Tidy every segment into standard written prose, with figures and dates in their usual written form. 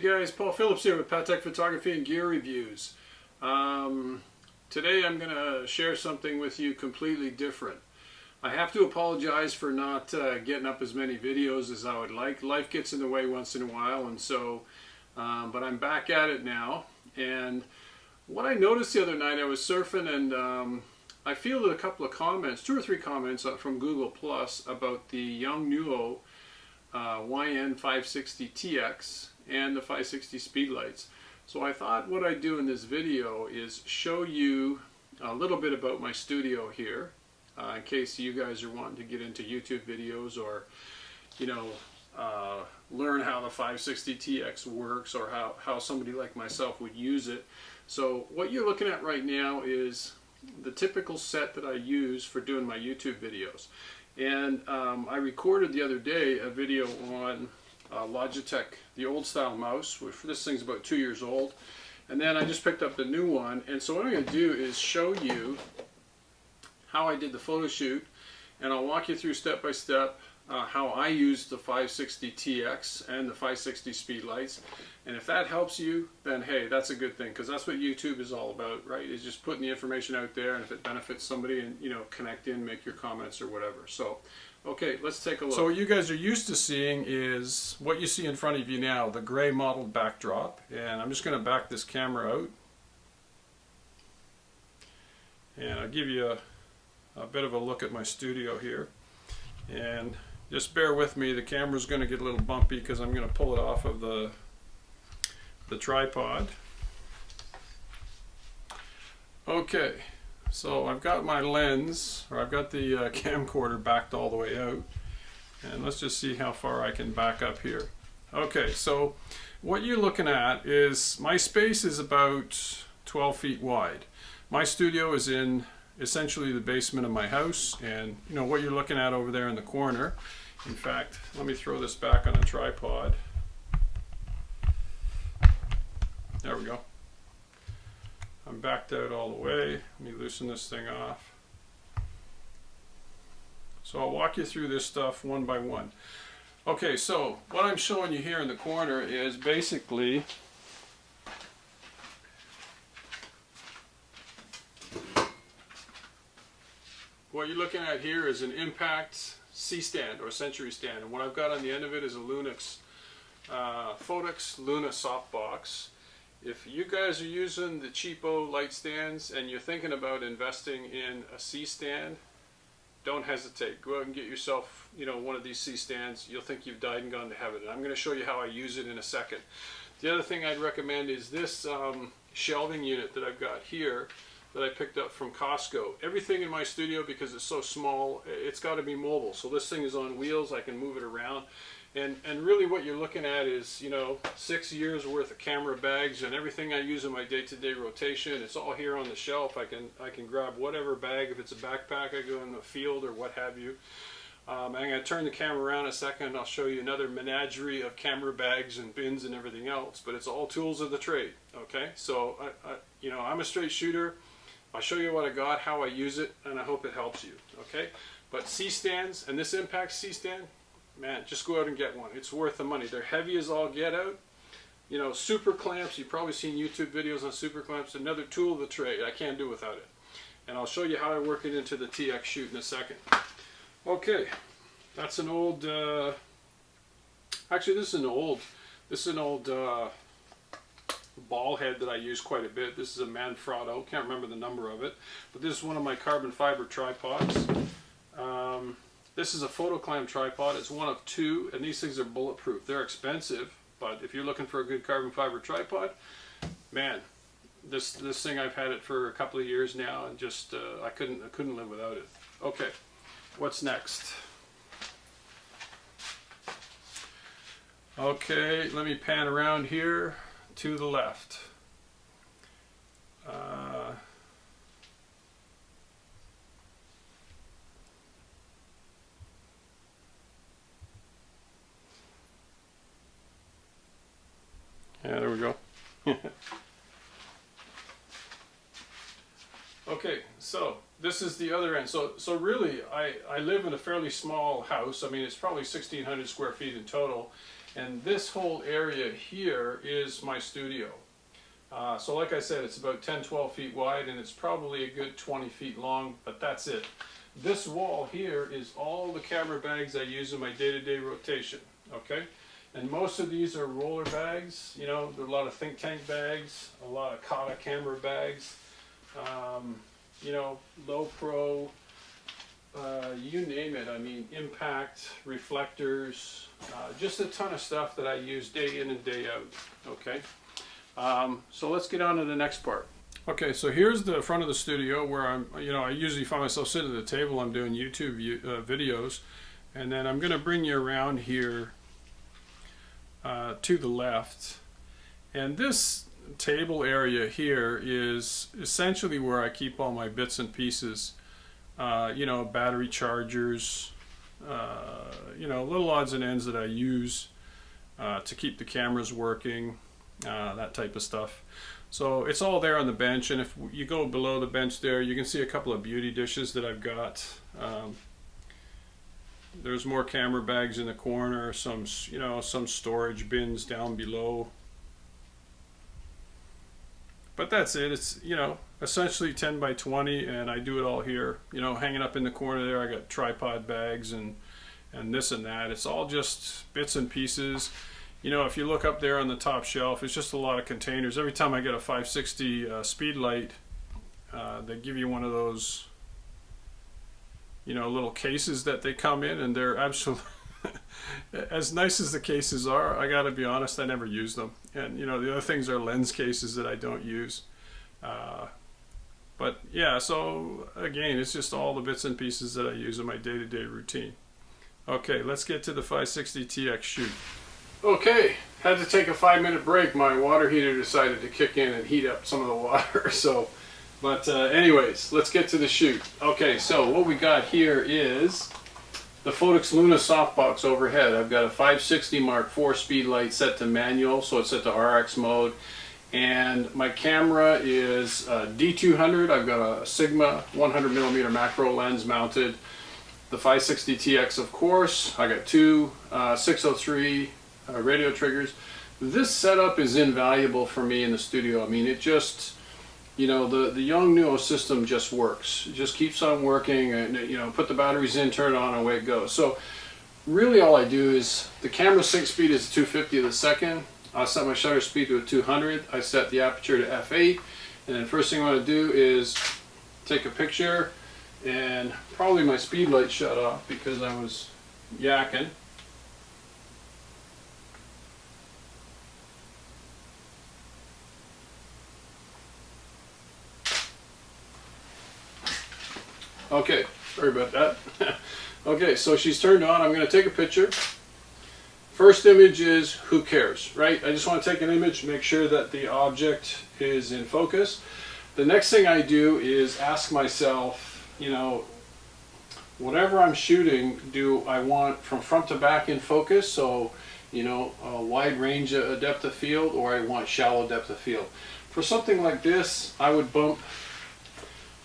guys, Paul Phillips here with Patek Photography and Gear Reviews. Today I'm going to share something with you completely different. I have to apologize for not getting up as many videos as I would like. Life gets in the way once in a while, and so, but I'm back at it now. And what I noticed the other night, I was surfing and I fielded a couple of comments, 2 or 3 comments from Google Plus about the yongnuo YN-560-TX and the 560 speedlights. So I thought what I'd do in this video is show you a little bit about my studio here, in case you guys are wanting to get into YouTube videos or, you know, learn how the 560-TX works or how somebody like myself would use it. So what you're looking at right now is the typical set that I use for doing my YouTube videos. And I recorded the other day a video on Logitech, the old style mouse, which this thing's about 2 years old. And then I just picked up the new one. And so what I'm going to do is show you how I did the photo shoot. And I'll walk you through step by step how I use the 560-TX and the 560 speedlights. And if that helps you, then hey, that's a good thing, because that's what YouTube is all about, right? Is just putting the information out there, and if it benefits somebody, and you know, connect in, make your comments or whatever. So, okay, let's take a look. So what you guys are used to seeing is what you see in front of you now, the gray mottled backdrop. And I'm just going to back this camera out, and I'll give you a bit of a look at my studio here. And just bear with me, the camera's going to get a little bumpy because I'm going to pull it off of the tripod. Okay, so I've got my lens, or I've got the camcorder backed all the way out, and let's just see how far I can back up here. Okay, so what you're looking at is my space is about 12 feet wide. My studio is in essentially the basement of my house, and you know what you're looking at over there in the corner. In fact, let me throw this back on a tripod. There we go. I'm backed out all the way. Let me loosen this thing off. So I'll walk you through this stuff one by one. Okay, so what I'm showing you here in the corner is basically what you're looking at here is an Impact C-stand or Century stand, and what I've got on the end of it is a Lunix Photox Luna softbox. If you guys are using the cheapo light stands and you're thinking about investing in a C-stand, don't hesitate. Go out and get yourself, you know, one of these C-stands. You'll think you've died and gone to heaven. And I'm going to show you how I use it in a second. The other thing I'd recommend is this shelving unit that I've got here that I picked up from Costco. Everything in my studio, because it's so small, it's got to be mobile. So this thing is on wheels. I can move it around. And really what you're looking at is, you know, 6 years worth of camera bags and everything I use in my day-to-day rotation. It's all here on the shelf. I can grab whatever bag. If it's a backpack, I go in the field or what have you. I'm going to turn the camera around a second, and I'll show you another menagerie of camera bags and bins and everything else. But it's all tools of the trade, okay? So, you know, I'm a straight shooter. I'll show you what I got, how I use it, and I hope it helps you, okay? But C-stands, and this Impact C-stand, man, just go out and get one. It's worth the money. They're heavy as all get out. You know, super clamps, you've probably seen YouTube videos on super clamps, another tool of the trade. I can't do without it. And I'll show you how I work it into the TX shoot in a second. Okay, that's an old, actually this is an old ball head that I use quite a bit. This is a Manfrotto, can't remember the number of it, but this is one of my carbon fiber tripods. This is a photoclam tripod. It's one of 2, and these things are bulletproof. They're expensive, but if you're looking for a good carbon fiber tripod, man, this thing, I've had it for a couple of years now, and just I couldn't live without it. Okay, what's next? Okay, let me pan around here to the left. Yeah, there we go. Okay, so this is the other end. So really, I live in a fairly small house. I mean, it's probably 1,600 square feet in total. And this whole area here is my studio. So like I said, it's about 10-12 feet wide, and it's probably a good 20 feet long, but that's it. This wall here is all the camera bags I use in my day-to-day rotation, okay? And most of these are roller bags, you know, there are a lot of think tank bags, a lot of Kata camera bags, you know, low pro, you name it. I mean, impact, reflectors, just a ton of stuff that I use day in and day out, okay? So let's get on to the next part. Okay, so here's the front of the studio where I usually find myself sitting at the table. I'm doing YouTube videos, and then I'm going to bring you around here to the left. And this table area here is essentially where I keep all my bits and pieces, battery chargers, little odds and ends that I use to keep the cameras working, that type of stuff. So it's all there on the bench, and if you go below the bench there, you can see a couple of beauty dishes that I've got. There's more camera bags in the corner, some storage bins down below. But that's it. It's, essentially 10 by 20, and I do it all here. Hanging up in the corner there, I got tripod bags and this and that. It's all just bits and pieces. If you look up there on the top shelf, it's just a lot of containers. Every time I get a 560 speed light, they give you one of those, little cases that they come in, and they're absolutely, as nice as the cases are, I gotta be honest, I never use them. And the other things are lens cases that I don't use. But yeah, so again, it's just all the bits and pieces that I use in my day-to-day routine. Okay, let's get to the 560-TX shoot. Okay, had to take a 5-minute break. My water heater decided to kick in and heat up some of the water. But anyways, let's get to the shoot. Okay, so what we got here is the Photox Luna softbox overhead. I've got a 560 Mark IV speed light set to manual, so it's set to RX mode. And my camera is D200. I've got a Sigma 100mm macro lens mounted. The 560-TX, of course. I got two 603 radio triggers. This setup is invaluable for me in the studio. I mean, it just, the yongnuo system just works. It just keeps on working, and put the batteries in, turn it on, and away it goes. So really all I do is, the camera sync speed is 250 of the second. I set my shutter speed to a 200. I set the aperture to f8, and then first thing I want to do is take a picture, and probably my speed light shut off because I was yakking. Okay, sorry about that. Okay, so she's turned on. I'm going to take a picture. First image is, who cares, right? I just want to take an image, make sure that the object is in focus. The next thing I do is ask myself, whatever I'm shooting, do I want from front to back in focus? So, a wide range of depth of field, or I want shallow depth of field. For something like this, I would bump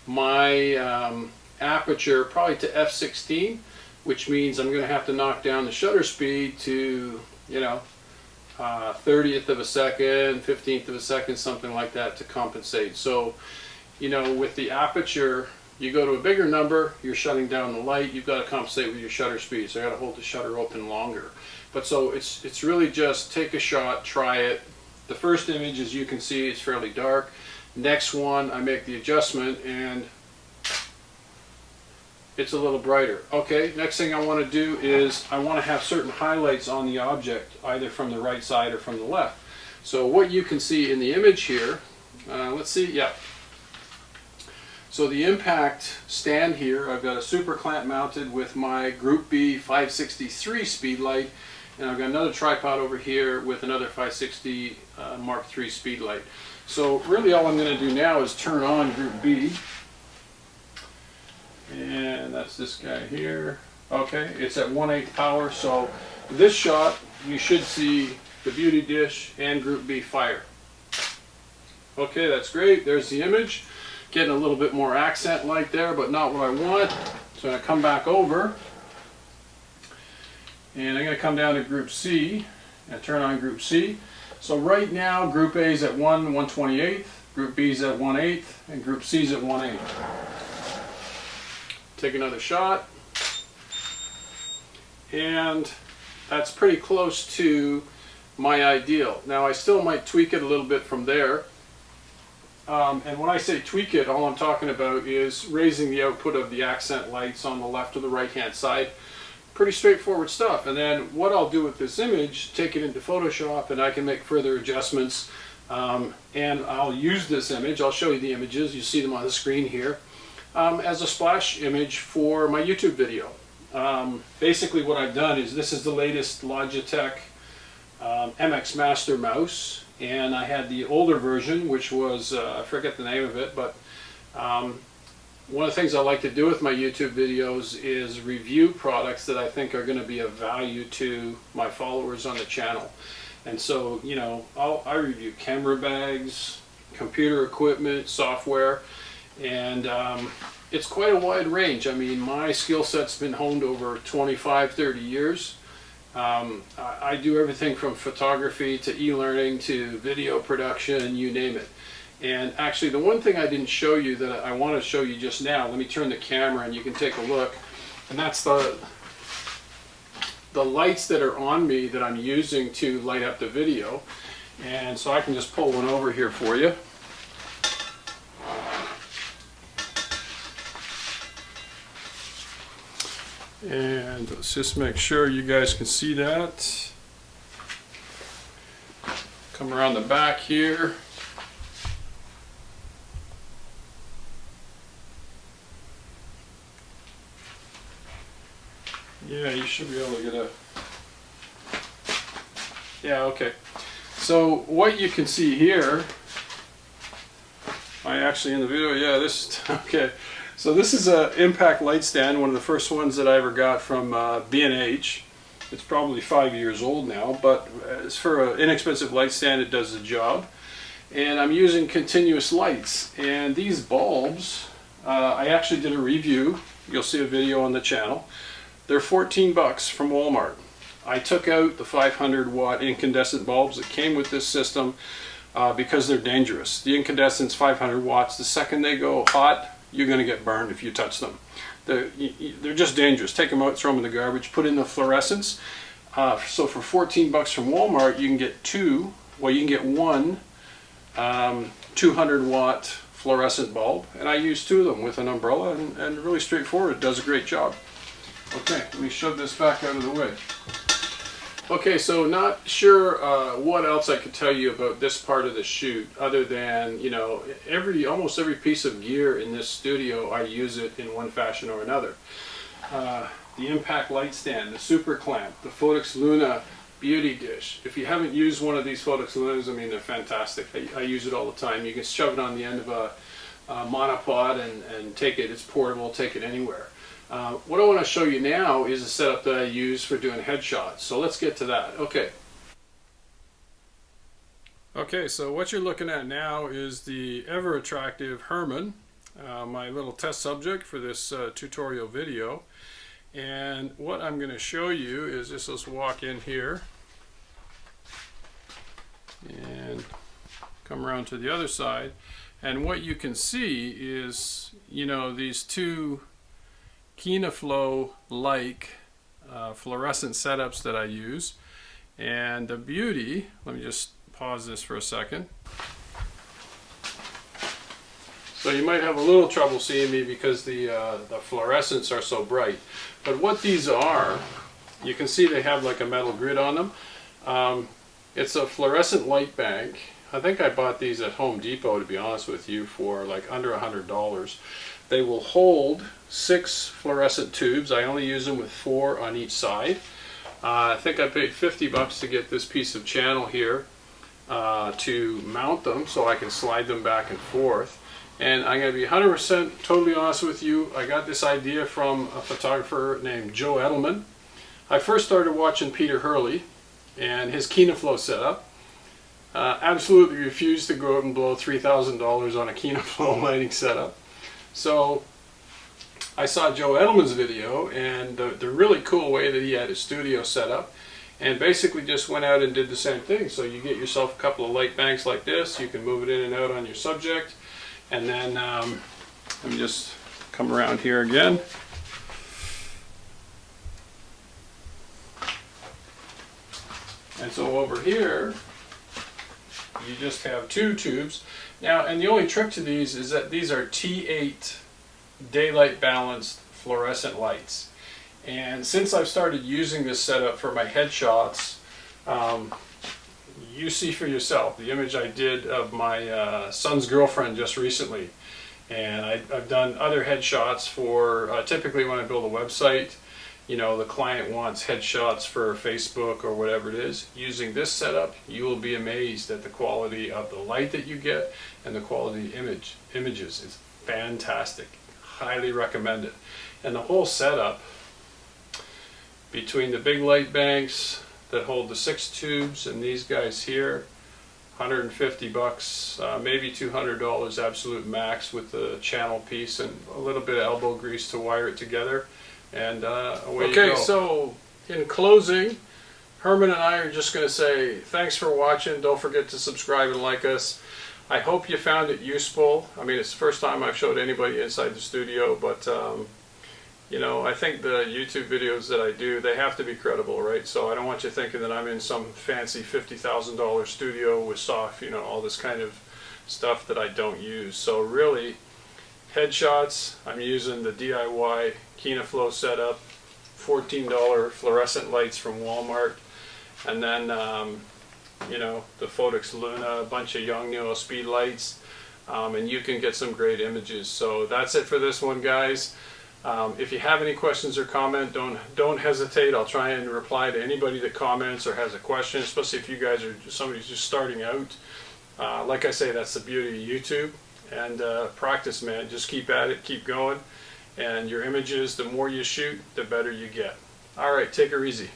my aperture probably to f16, which means I'm going to have to knock down the shutter speed to 30th of a second, 15th of a second, something like that to compensate. So with the aperture, you go to a bigger number, you're shutting down the light, you've got to compensate with your shutter speed, so I got to hold the shutter open longer. But so it's really just take a shot, try it. The first image, as you can see, is fairly dark. Next one, I make the adjustment and it's a little brighter. Okay, next thing I want to do is I want to have certain highlights on the object, either from the right side or from the left. So what you can see in the image here, let's see, yeah. So the impact stand here, I've got a super clamp mounted with my Group B 563 speed light, and I've got another tripod over here with another 560 Mark III speed light. So really all I'm going to do now is turn on Group B. And that's this guy here. Okay, it's at 1/8 power, so this shot you should see the beauty dish and Group B fire. Okay, that's great. There's the image. Getting a little bit more accent light there, but not what I want. So I'm going to come back over, and I'm going to come down to Group C, and turn on group C. So right now group A is at 1/128, group B is at 1/8, and group C is at 1/8. Take another shot, and that's pretty close to my ideal. Now I still might tweak it a little bit from there. And when I say tweak it, all I'm talking about is raising the output of the accent lights on the left or the right hand side. Pretty straightforward stuff. And then what I'll do with this image, take it into Photoshop and I can make further adjustments. And I'll use this image, I'll show you the images, you see them on the screen here, as a splash image for my YouTube video. Basically what I've done is, this is the latest Logitech MX Master mouse, and I had the older version, which was, I forget the name of it, but one of the things I like to do with my YouTube videos is review products that I think are going to be of value to my followers on the channel. And so, you know, I review camera bags, computer equipment, software, and it's quite a wide range. I mean, my skill set's been honed over 25, 30 years. I do everything from photography to e-learning to video production, you name it. And actually the one thing I didn't show you that I want to show you just now, let me turn the camera and you can take a look, and that's the lights that are on me that I'm using to light up the video. And so I can just pull one over here for you. And let's just make sure you guys can see that. Come around the back here. Yeah, you should be able to get a... Yeah, okay. So what you can see here, I actually in the video, yeah, this, okay. So this is an impact light stand, one of the first ones that I ever got from B&H. It's probably 5 years old now, but as for an inexpensive light stand, it does the job. And I'm using continuous lights. And these bulbs, I actually did a review. You'll see a video on the channel. They're 14 bucks from Walmart. I took out the 500 watt incandescent bulbs that came with this system because they're dangerous. The incandescent's 500 watts. The second they go hot, you're going to get burned if you touch them. They're just dangerous. Take them out, throw them in the garbage, put in the fluorescents. So for 14 bucks from Walmart, you can get two, well, you can get one 200 watt fluorescent bulb, and I use two of them with an umbrella, and really straightforward. It does a great job. Okay, let me shove this back out of the way. Okay, so not sure what else I could tell you about this part of the shoot, other than, you know, almost every piece of gear in this studio, I use it in one fashion or another. The impact light stand, the super clamp, the Photox Luna beauty dish. If you haven't used one of these Photox Lunas, I mean, they're fantastic. I use it all the time. You can shove it on the end of a monopod and take it. It's portable, take it anywhere. What I want to show you now is a setup that I use for doing headshots. So let's get to that. Okay. Okay, so what you're looking at now is the ever attractive Herman, my little test subject for this tutorial video. And what I'm going to show you is just, let's walk in here and come around to the other side. And what you can see is, you know, these two Kinaflow-like fluorescent setups that I use. And the beauty, let me just pause this for a second. So you might have a little trouble seeing me because the fluorescents are so bright. But what these are, you can see they have like a metal grid on them. It's a fluorescent light bank. I think I bought these at Home Depot, to be honest with you, for like under $100. They will hold 6 fluorescent tubes. I only use them with 4 on each side. I think I paid 50 bucks to get this piece of channel here to mount them so I can slide them back and forth. And I'm going to be 100% totally honest with you. I got this idea from a photographer named Joe Edelman. I first started watching Peter Hurley and his Kinaflow setup. Absolutely refused to go out and blow $3,000 on a Kinaflow lighting setup. So I saw Joe Edelman's video, and the really cool way that he had his studio set up and basically just went out and did the same thing. So you get yourself a couple of light banks like this. You can move it in and out on your subject. And then let me just come around here again. And so over here, you just have 2 tubes. Now, and the only trick to these is that these are T8 daylight balanced fluorescent lights. And since I've started using this setup for my headshots, you see for yourself the image I did of my son's girlfriend just recently. And I've done other headshots for, typically when I build a website, you know, the client wants headshots for Facebook or whatever it is. Using this setup, you will be amazed at the quality of the light that you get and the quality of images. It's fantastic. Highly recommend it. And the whole setup, between the big light banks that hold the 6 tubes and these guys here, $150, maybe $200 absolute max with the channel piece and a little bit of elbow grease to wire it together. And away you go. Okay, so in closing, Herman and I are just going to say thanks for watching. Don't forget to subscribe and like us. I hope you found it useful. I mean, it's the first time I've showed anybody inside the studio, but you know, I think the YouTube videos that I do, they have to be credible, right? So I don't want you thinking that I'm in some fancy $50,000 studio with soft, you know, all this kind of stuff that I don't use. So really, headshots, I'm using the DIY KinaFlow setup, $14 fluorescent lights from Walmart, and then you know, the Photox Luna, a bunch of yongnuo speed lights, and you can get some great images. So that's it for this one, guys. If you have any questions or comment, don't hesitate. I'll try and reply to anybody that comments or has a question, especially if you guys are somebody's just starting out. Like I say, that's the beauty of YouTube. And practice, man. Just keep at it, keep going, and your images, the more you shoot, the better you get. All right, take her easy.